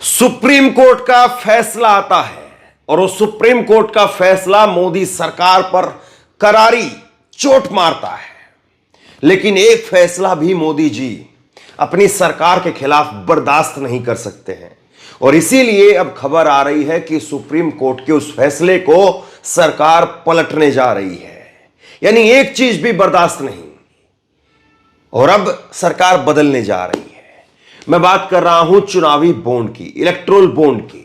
Supreme court का फैसला आता है और उस सुप्रीम कोर्ट का फैसला मोदी सरकार पर करारी चोट मारता है। लेकिन एक फैसला भी मोदी जी अपनी सरकार के खिलाफ बर्दाश्त नहीं कर सकते हैं और इसीलिए अब खबर आ रही है कि सुप्रीम कोर्ट के उस फैसले को सरकार पलटने जा रही है। यानी एक चीज भी बर्दाश्त नहीं और अब सरकार बदलने जा रही है। मैं बात कर रहा हूं चुनावी बॉन्ड की, इलेक्टोरल बॉन्ड की।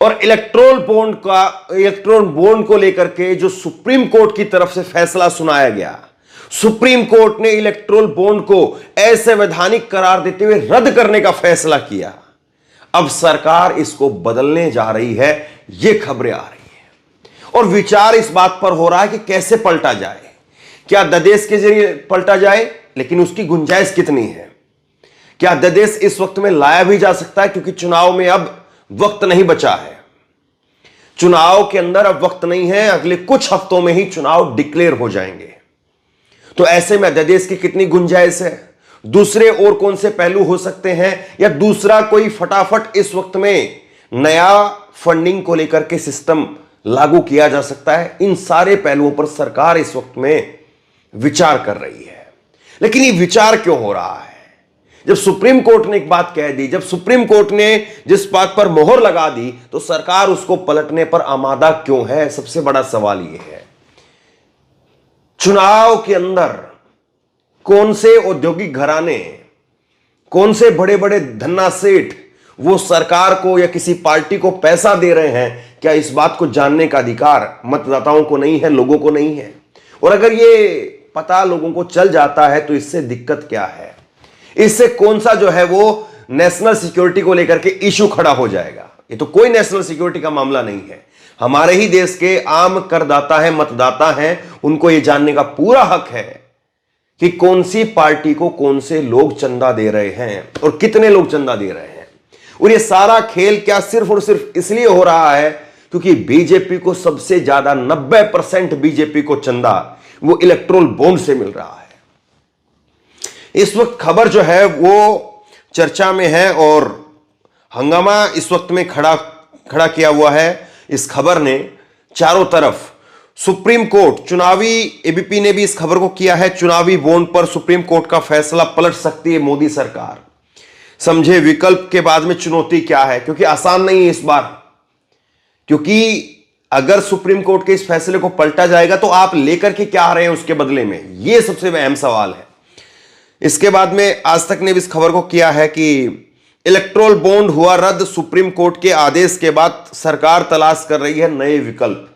और इलेक्टोरल बॉन्ड को लेकर के जो सुप्रीम कोर्ट की तरफ से फैसला सुनाया गया, सुप्रीम कोर्ट ने इलेक्टोरल बॉन्ड को असंवैधानिक करार देते हुए रद्द करने का फैसला किया। अब सरकार इसको बदलने जा रही है, यह खबरें आ रही हैं और विचार इस बात पर हो रहा है कि कैसे पलटा जाए। क्या अध्यादेश के जरिए पलटा जाए, लेकिन उसकी गुंजाइश कितनी है? क्या अध्यादेश इस वक्त में लाया भी जा सकता है? क्योंकि चुनाव में अब वक्त नहीं बचा है, चुनाव के अंदर अब वक्त नहीं है, अगले कुछ हफ्तों में ही चुनाव डिक्लेयर हो जाएंगे। तो ऐसे में अध्यादेश की कितनी गुंजाइश है? दूसरे और कौन से पहलू हो सकते हैं? या दूसरा कोई फटाफट इस वक्त में नया फंडिंग को लेकर के सिस्टम लागू किया जा सकता है? इन सारे पहलुओं पर सरकार इस वक्त में विचार कर रही है। लेकिन ये विचार क्यों हो रहा है? जब सुप्रीम कोर्ट ने एक बात कह दी, जब सुप्रीम कोर्ट ने जिस बात पर मोहर लगा दी, तो सरकार उसको पलटने पर आमादा क्यों है? सबसे बड़ा सवाल यह है। चुनाव के अंदर कौन से औद्योगिक घराने, कौन से बड़े बड़े धन्ना सेठ वो सरकार को या किसी पार्टी को पैसा दे रहे हैं? क्या इस बात को जानने का अधिकार मतदाताओं को नहीं है, लोगों को नहीं है? और अगर ये पता लोगों को चल जाता है तो इससे दिक्कत क्या है? इससे कौन सा जो है वो नेशनल सिक्योरिटी को लेकर के इशू खड़ा हो जाएगा? ये तो कोई नेशनल सिक्योरिटी का मामला नहीं है। हमारे ही देश के आम करदाता हैं, मतदाता हैं, उनको ये जानने का पूरा हक है कि कौन सी पार्टी को कौन से लोग चंदा दे रहे हैं और कितने लोग चंदा दे रहे हैं। और ये सारा खेल क्या सिर्फ और सिर्फ इसलिए हो रहा है क्योंकि बीजेपी को सबसे ज्यादा 90% बीजेपी को चंदा वो इलेक्टोरल बॉन्ड से मिल रहा है। इस वक्त खबर जो है वो चर्चा में है और हंगामा इस वक्त में खड़ा किया हुआ है। इस खबर ने चारों तरफ सुप्रीम कोर्ट, चुनावी एबीपी ने भी इस खबर को किया है, चुनावी बॉन्ड पर सुप्रीम कोर्ट का फैसला पलट सकती है मोदी सरकार। समझे विकल्प के बाद में चुनौती क्या है, क्योंकि आसान नहीं है इस बार। क्योंकि अगर सुप्रीम कोर्ट के इस फैसले को पलटा जाएगा तो आप लेकर के क्या आ रहे हैं उसके बदले में, यह सबसे अहम सवाल है। इसके बाद में आज तक ने भी इस खबर को किया है कि इलेक्टोरल बॉन्ड हुआ रद्द, सुप्रीम कोर्ट के आदेश के बाद सरकार तलाश कर रही है नए विकल्प।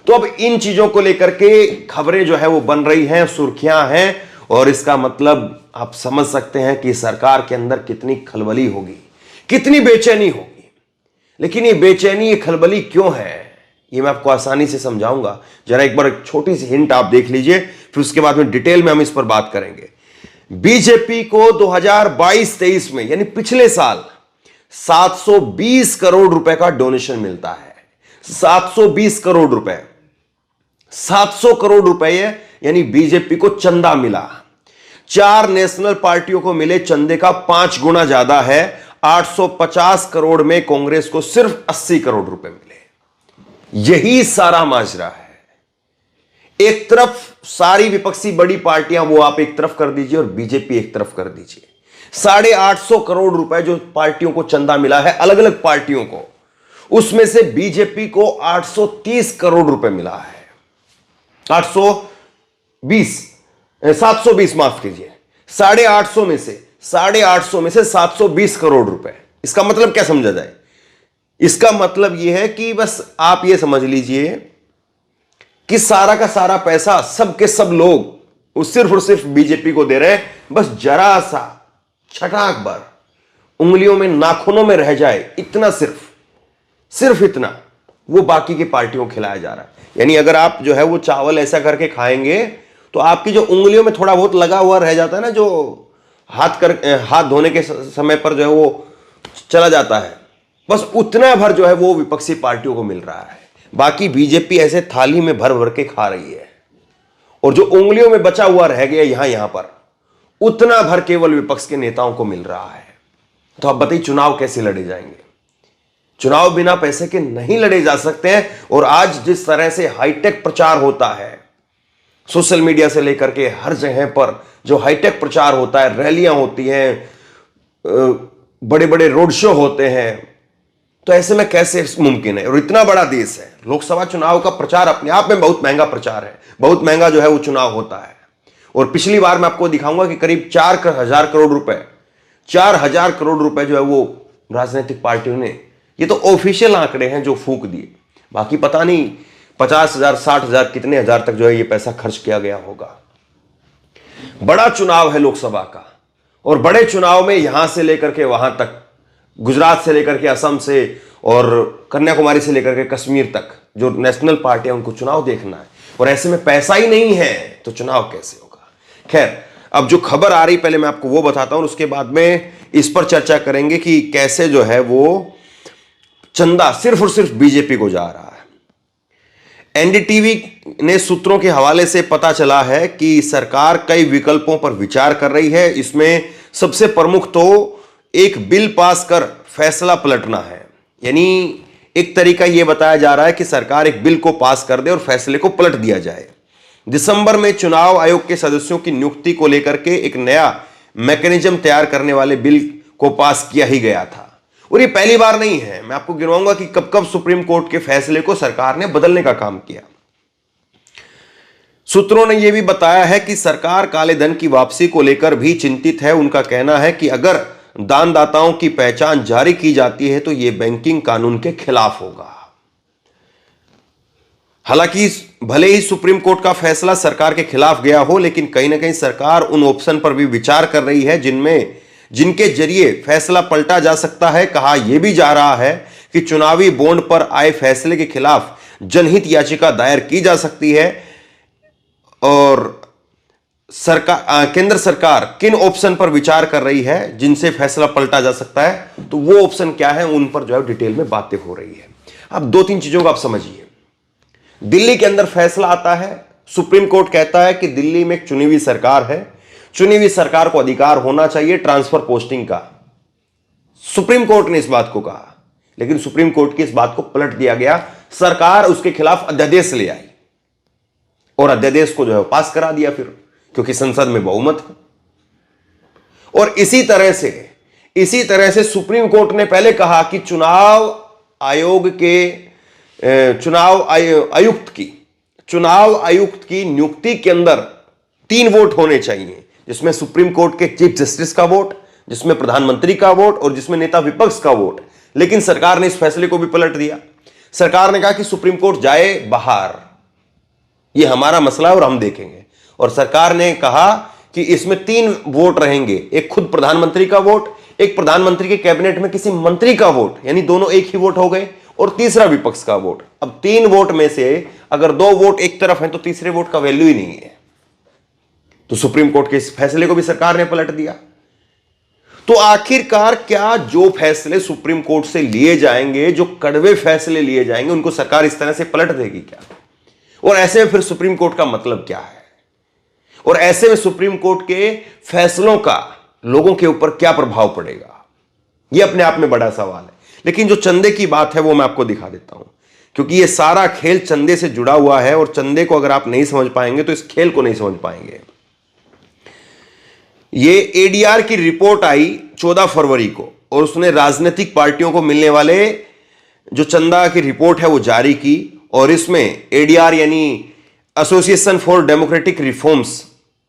तो अब इन चीजों को लेकर के खबरें जो है वो बन रही हैं, सुर्खियां हैं और इसका मतलब आप समझ सकते हैं कि सरकार के अंदर कितनी खलबली होगी, कितनी बेचैनी होगी। लेकिन ये बेचैनी, ये खलबली क्यों है, ये मैं आपको आसानी से समझाऊंगा। जरा एक बार एक छोटी सी हिंट आप देख लीजिए, फिर उसके बाद में डिटेल में हम इस पर बात करेंगे। बीजेपी को 2022-23 में यानी पिछले साल 720 करोड़ रुपए का डोनेशन मिलता है। 720 करोड़ रुपए, 700 करोड़ रुपए यानी बीजेपी को चंदा मिला। 4 नेशनल पार्टियों को मिले चंदे का 5 गुना ज्यादा है। 850 करोड़ में कांग्रेस को सिर्फ 80 करोड़ रुपए मिले। यही सारा माजरा है। एक तरफ सारी विपक्षी बड़ी पार्टियां वो आप एक तरफ कर दीजिए और बीजेपी एक तरफ कर दीजिए। 850 करोड़ रुपए जो पार्टियों को चंदा मिला है, अलग अलग पार्टियों को, उसमें से बीजेपी को 830 करोड़ रुपए मिला है। 720 माफ कीजिए, 850 में से 720 करोड़ रुपए। इसका मतलब क्या समझा जाए? इसका मतलब यह है कि बस आप यह समझ लीजिए कि सारा का सारा पैसा सब के सब लोग वो सिर्फ और सिर्फ बीजेपी को दे रहे हैं। बस जरा सा छटाक भर उंगलियों में, नाखूनों में रह जाए, इतना सिर्फ इतना वो बाकी की पार्टियों को खिलाया जा रहा है। यानी अगर आप जो है वो चावल ऐसा करके खाएंगे तो आपकी जो उंगलियों में थोड़ा बहुत लगा हुआ रह जाता है ना, जो हाथ धोने के समय पर जो है वो चला जाता है, बस उतना भर जो है वो विपक्षी पार्टियों को मिल रहा है। बाकी बीजेपी ऐसे थाली में भर भर के खा रही है और जो उंगलियों में बचा हुआ रह गया यहां पर, उतना भर केवल विपक्ष के नेताओं को मिल रहा है। तो आप बताइए चुनाव कैसे लड़े जाएंगे? चुनाव बिना पैसे के नहीं लड़े जा सकते हैं। और आज जिस तरह से हाईटेक प्रचार होता है, सोशल मीडिया से लेकर के हर जगह पर जो हाईटेक प्रचार होता है, रैलियां होती हैं, बड़े बड़े रोड शो होते हैं, तो ऐसे में कैसे मुमकिन है? और इतना बड़ा देश है, लोकसभा चुनाव का प्रचार अपने आप में बहुत महंगा प्रचार है, बहुत महंगा जो है वो चुनाव होता है। और पिछली बार मैं आपको दिखाऊंगा कि करीब 4,000 करोड़ रुपए, 4,000 करोड़ रुपए जो है वो राजनीतिक पार्टियों ने, ये तो ऑफिशियल आंकड़े हैं जो फूंक दिए, बाकी पता नहीं 50,000 60,000 कितने हजार तक जो है ये पैसा खर्च किया गया होगा। बड़ा चुनाव है लोकसभा का, और बड़े चुनाव में यहां से लेकर के वहां तक, गुजरात से लेकर के असम से और कन्याकुमारी से लेकर के कश्मीर तक जो नेशनल पार्टी है उनको चुनाव देखना है, और ऐसे में पैसा ही नहीं है तो चुनाव कैसे होगा? खैर, अब जो खबर आ रही पहले मैं आपको वो बताता हूं, उसके बाद में इस पर चर्चा करेंगे कि कैसे जो है वो चंदा सिर्फ और सिर्फ बीजेपी को जा रहा है। एनडीटीवी ने सूत्रों के हवाले से पता चला है कि सरकार कई विकल्पों पर विचार कर रही है। इसमें सबसे प्रमुख तो एक बिल पास कर फैसला पलटना है। यानी एक तरीका यह बताया जा रहा है कि सरकार एक बिल को पास कर दे और फैसले को पलट दिया जाए। दिसंबर में चुनाव आयोग के सदस्यों की नियुक्ति को लेकर के एक नया मैकेनिज्म तैयार करने वाले बिल को पास किया ही गया था, और ये पहली बार नहीं है। मैं आपको गिनवाऊंगा कि कब कब सुप्रीम कोर्ट के फैसले को सरकार ने बदलने का काम किया। सूत्रों ने यह भी बताया है कि सरकार काले धन की वापसी को लेकर भी चिंतित है। उनका कहना है कि अगर दानदाताओं की पहचान जारी की जाती है तो यह बैंकिंग कानून के खिलाफ होगा। हालांकि भले ही सुप्रीम कोर्ट का फैसला सरकार के खिलाफ गया हो, लेकिन कहीं ना कहीं सरकार उन ऑप्शन पर भी विचार कर रही है जिनके जरिए फैसला पलटा जा सकता है। कहा यह भी जा रहा है कि चुनावी बॉन्ड पर आए फैसले के खिलाफ जनहित याचिका दायर की जा सकती है, और केंद्र सरकार किन ऑप्शन पर विचार कर रही है जिनसे फैसला पलटा जा सकता है, तो वो ऑप्शन क्या है, उन पर जो है डिटेल में बातें हो रही है। अब 2-3 चीजों को आप समझिए। दिल्ली के अंदर फैसला आता है, सुप्रीम कोर्ट कहता है कि दिल्ली में एक चुनी हुई सरकार है, चुनी हुई सरकार को अधिकार होना चाहिए ट्रांसफर पोस्टिंग का। सुप्रीम कोर्ट ने इस बात को कहा, लेकिन सुप्रीम कोर्ट की इस बात को पलट दिया गया। सरकार उसके खिलाफ अध्यादेश ले आई और अध्यादेश को जो है पास करा दिया फिर, क्योंकि संसद में बहुमत है। और इसी तरह से सुप्रीम कोर्ट ने पहले कहा कि चुनाव आयुक्त की नियुक्ति के अंदर 3 वोट होने चाहिए, जिसमें सुप्रीम कोर्ट के चीफ जस्टिस का वोट, जिसमें प्रधानमंत्री का वोट और जिसमें नेता विपक्ष का वोट। लेकिन सरकार ने इस फैसले को भी पलट दिया। सरकार ने कहा कि सुप्रीम कोर्ट जाए बाहर, यह हमारा मसला है और हम देखेंगे। और सरकार ने कहा कि इसमें 3 वोट रहेंगे, एक खुद प्रधानमंत्री का वोट, एक प्रधानमंत्री के कैबिनेट में किसी मंत्री का वोट, यानी दोनों एक ही वोट हो गए, और तीसरा विपक्ष का वोट। अब 3 वोट में से अगर 2 वोट एक तरफ हैं तो तीसरे वोट का वैल्यू ही नहीं है। तो सुप्रीम कोर्ट के इस फैसले को भी सरकार ने पलट दिया। तो आखिरकार क्या जो फैसले सुप्रीम कोर्ट से लिए जाएंगे, जो कड़वे फैसले लिए जाएंगे, उनको सरकार इस तरह से पलट देगी क्या? और ऐसे में फिर सुप्रीम कोर्ट का मतलब क्या है? और ऐसे में सुप्रीम कोर्ट के फैसलों का लोगों के ऊपर क्या प्रभाव पड़ेगा? यह अपने आप में बड़ा सवाल है। लेकिन जो चंदे की बात है वो मैं आपको दिखा देता हूं, क्योंकि यह सारा खेल चंदे से जुड़ा हुआ है, और चंदे को अगर आप नहीं समझ पाएंगे तो इस खेल को नहीं समझ पाएंगे। ये एडीआर की रिपोर्ट आई 14 फरवरी को, और उसने राजनीतिक पार्टियों को मिलने वाले जो चंदा की रिपोर्ट है वो जारी की। और इसमें एडीआर यानी एसोसिएशन फॉर डेमोक्रेटिक रिफॉर्म्स,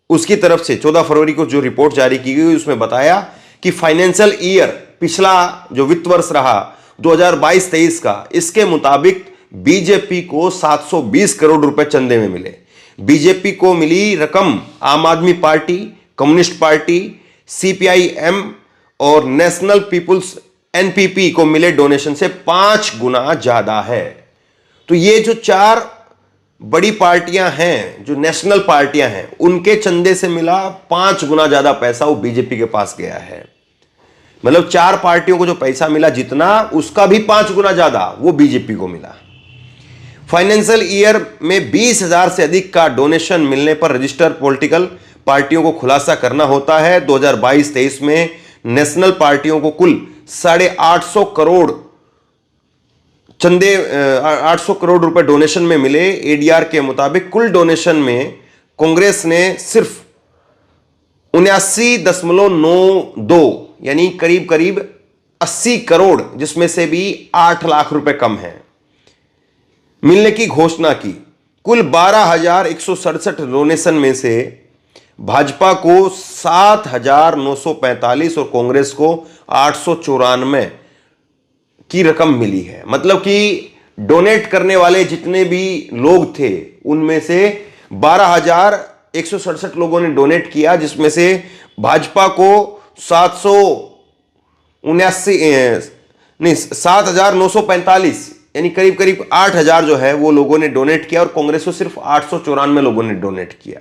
उसकी तरफ से 14 फरवरी को जो रिपोर्ट जारी की गई उसमें बताया कि फाइनेंशियल ईयर, पिछला जो वित्त वर्ष रहा 2022-23 का, इसके मुताबिक बीजेपी को 720 करोड़ रुपए चंदे में मिले। बीजेपी को मिली रकम आम आदमी पार्टी, कम्युनिस्ट पार्टी, सीपीआईएम और नेशनल पीपुल्स एनपीपी को मिले डोनेशन से 5 गुना ज्यादा है। तो ये जो 4 बड़ी पार्टियां हैं, जो नेशनल पार्टियां हैं, उनके चंदे से मिला 5 गुना ज्यादा पैसा वो बीजेपी के पास गया है। मतलब 4 पार्टियों को जो पैसा मिला जितना, उसका भी 5 गुना ज्यादा वो बीजेपी को मिला। फाइनेंशियल ईयर में 20,000 से अधिक का डोनेशन मिलने पर रजिस्टर्ड पॉलिटिकल पार्टियों को खुलासा करना होता है। 2022-23 में नेशनल पार्टियों को कुल 850 करोड़ चंदे 800 करोड़ रुपए डोनेशन में मिले। एडीआर के मुताबिक कुल डोनेशन में कांग्रेस ने सिर्फ 79.92 यानी करीब करीब 80 करोड़, जिसमें से भी 8 लाख रुपए कम है, मिलने की घोषणा की। कुल 12,167 डोनेशन में से भाजपा को 7,945 और कांग्रेस को 894 की रकम मिली है। मतलब कि डोनेट करने वाले जितने भी लोग थे उनमें से 12,167 लोगों ने डोनेट किया, जिसमें से भाजपा को 7,945 यानी करीब करीब 8,000 जो है वो लोगों ने डोनेट किया, और कांग्रेस को सिर्फ 894 लोगों ने डोनेट किया।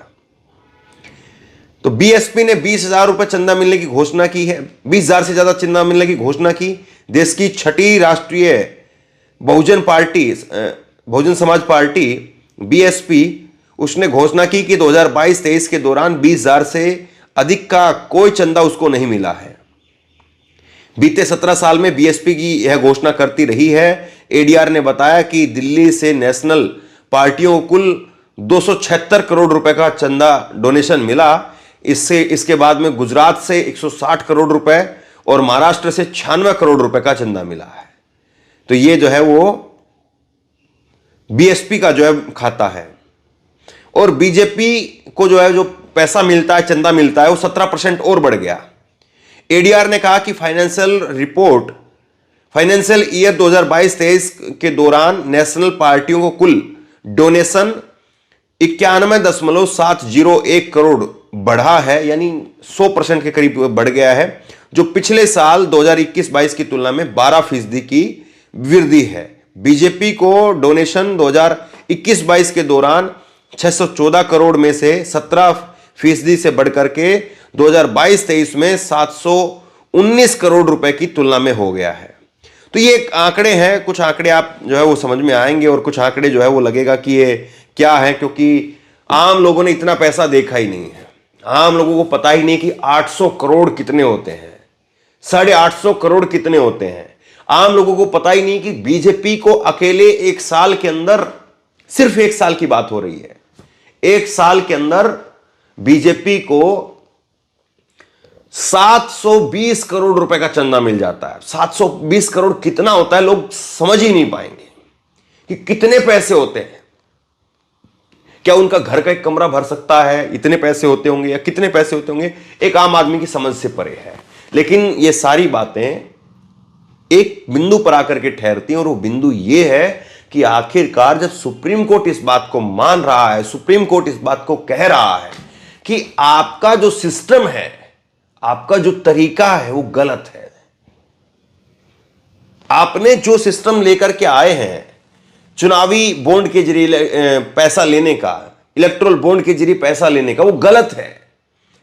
तो बीएसपी ने 20,000 रुपए चंदा मिलने की घोषणा की है, 20,000 से ज्यादा चंदा मिलने की घोषणा की। देश की छठी राष्ट्रीय बहुजन समाज पार्टी बीएसपी, उसने घोषणा की कि 2022-23 के दौरान 20,000 से अधिक का कोई चंदा उसको नहीं मिला है। बीते 17 साल में बीएसपी की यह घोषणा करती रही है। एडीआर ने बताया कि दिल्ली से नेशनल पार्टियों को कुल 276 करोड़ रुपए का चंदा डोनेशन मिला। इसके बाद में गुजरात से 160 करोड़ रुपए और महाराष्ट्र से 96 करोड़ रुपए का चंदा मिला है। तो ये जो है वो बीएसपी का जो है खाता है। और बीजेपी को जो है जो पैसा मिलता है, चंदा मिलता है, वो 17% और बढ़ गया। एडीआर ने कहा कि फाइनेंशियल ईयर 2022-23 के दौरान नेशनल पार्टियों को कुल डोनेशन 91.701 करोड़ बढ़ा है, यानी 100% के करीब बढ़ गया है, जो पिछले साल 2021-22 की तुलना में 12% की वृद्धि है। बीजेपी को डोनेशन 2021-22 के दौरान 614 करोड़ में से 17% से बढ़कर के 2022-23 में 719 करोड़ रुपए की तुलना में हो गया है। तो ये आंकड़े हैं, कुछ आंकड़े आप जो है वो समझ में आएंगे और कुछ आंकड़े जो है वो लगेगा कि ये क्या है, क्योंकि आम लोगों ने इतना पैसा देखा ही नहीं है। आम लोगों को पता ही नहीं कि 800 करोड़ कितने होते हैं, 850 करोड़ कितने होते हैं। आम लोगों को पता ही नहीं कि बीजेपी को अकेले एक साल के अंदर, सिर्फ एक साल की बात हो रही है, एक साल के अंदर बीजेपी को 720 करोड़ रुपए का चंदा मिल जाता है। 720 करोड़ कितना होता है, लोग समझ ही नहीं पाएंगे कि कितने पैसे होते हैं। क्या उनका घर का एक कमरा भर सकता है, इतने पैसे होते होंगे, या कितने पैसे होते होंगे, एक आम आदमी की समझ से परे है। लेकिन ये सारी बातें एक बिंदु पर आकर के ठहरती हैं, और वो बिंदु ये है कि आखिरकार जब सुप्रीम कोर्ट इस बात को मान रहा है, सुप्रीम कोर्ट इस बात को कह रहा है कि आपका जो सिस्टम है, आपका जो तरीका है वो गलत है। आपने जो सिस्टम लेकर के आए हैं, चुनावी बॉन्ड के जरिए पैसा लेने का, इलेक्टोरल बॉन्ड के जरिए पैसा लेने का, वो गलत है,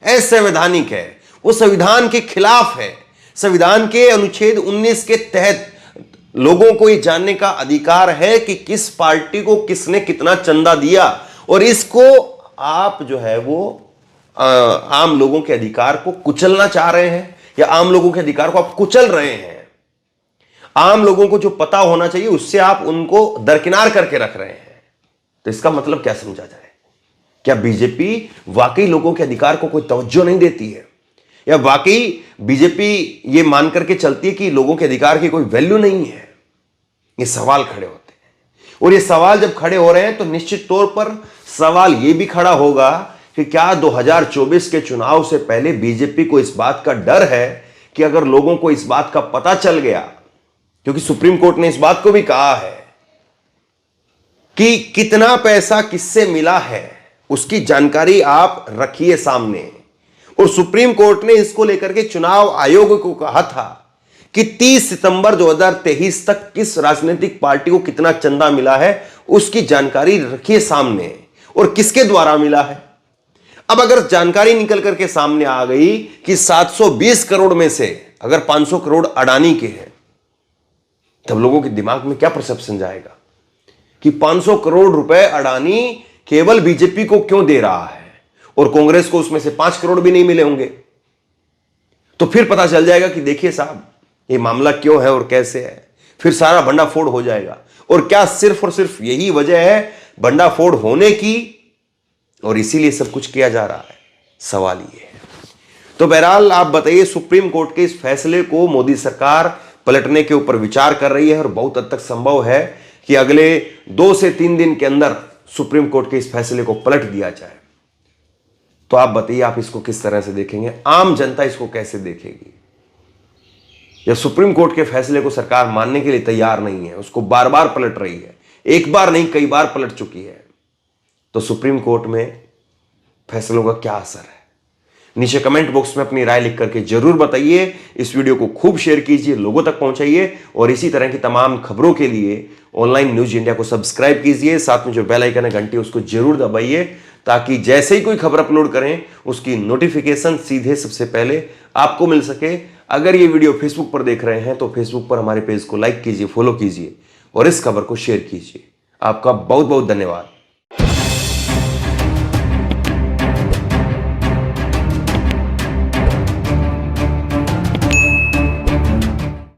असंवैधानिक है, वो संविधान के खिलाफ है। संविधान के अनुच्छेद 19 के तहत लोगों को ये जानने का अधिकार है कि किस पार्टी को किसने कितना चंदा दिया, और इसको आप जो है वो आम लोगों के अधिकार को कुचलना चाह रहे हैं, या आम लोगों के अधिकार को आप कुचल रहे हैं। आम लोगों को जो पता होना चाहिए उससे आप उनको दरकिनार करके रख रहे हैं। तो इसका मतलब क्या समझा जाए? क्या बीजेपी वाकई लोगों के अधिकार को कोई तवज्जो नहीं देती है, या वाकई बीजेपी ये मान करके चलती है कि लोगों के अधिकार की कोई वैल्यू नहीं है? ये सवाल खड़े होते हैं, और ये सवाल जब खड़े हो रहे हैं तो निश्चित तौर पर सवाल ये भी खड़ा होगा कि क्या 2024 के चुनाव से पहले बीजेपी को इस बात का डर है कि अगर लोगों को इस बात का पता चल गया, क्योंकि सुप्रीम कोर्ट ने इस बात को भी कहा है कि कितना पैसा किससे मिला है उसकी जानकारी आप रखिए सामने, और सुप्रीम कोर्ट ने इसको लेकर के चुनाव आयोग को कहा था कि 30 सितंबर 2023 तक किस राजनीतिक पार्टी को कितना चंदा मिला है उसकी जानकारी रखिए सामने, और किसके द्वारा मिला है। अब अगर जानकारी निकल करके सामने आ गई कि 720 करोड़ में से अगर 500 करोड़ अडानी के हैं, तब लोगों के दिमाग में क्या परसेप्शन जाएगा कि 500 करोड़ रुपए अडानी केवल बीजेपी को क्यों दे रहा है, और कांग्रेस को उसमें से 5 करोड़ भी नहीं मिले होंगे। तो फिर पता चल जाएगा कि देखिए साहब ये मामला क्यों है और कैसे है, फिर सारा भंडाफोड़ हो जाएगा। और क्या सिर्फ और सिर्फ यही वजह है भंडाफोड़ होने की और इसीलिए सब कुछ किया जा रहा है? सवाल ये है। तो बहरहाल आप बताइए, सुप्रीम कोर्ट के इस फैसले को मोदी सरकार पलटने के ऊपर विचार कर रही है और बहुत हद तक संभव है कि अगले 2 से 3 दिन के अंदर सुप्रीम कोर्ट के इस फैसले को पलट दिया जाए। तो आप बताइए, आप इसको किस तरह से देखेंगे? आम जनता इसको कैसे देखेगी? या सुप्रीम कोर्ट के फैसले को सरकार मानने के लिए तैयार नहीं है, उसको बार बार पलट रही है, एक बार नहीं कई बार पलट चुकी है। तो सुप्रीम कोर्ट में फैसलों का क्या असर है? नीचे कमेंट बॉक्स में अपनी राय लिख करके जरूर बताइए। इस वीडियो को खूब शेयर कीजिए, लोगों तक पहुंचाइए और इसी तरह की तमाम खबरों के लिए ऑनलाइन न्यूज इंडिया को सब्सक्राइब कीजिए। साथ में जो बेल आइकन है घंटी, उसको जरूर दबाइए ताकि जैसे ही कोई खबर अपलोड करें उसकी नोटिफिकेशन सीधे सबसे पहले आपको मिल सके। अगर ये वीडियो फेसबुक पर देख रहे हैं तो फेसबुक पर हमारे पेज को लाइक कीजिए, फॉलो कीजिए और इस खबर को शेयर कीजिए। आपका बहुत बहुत धन्यवाद।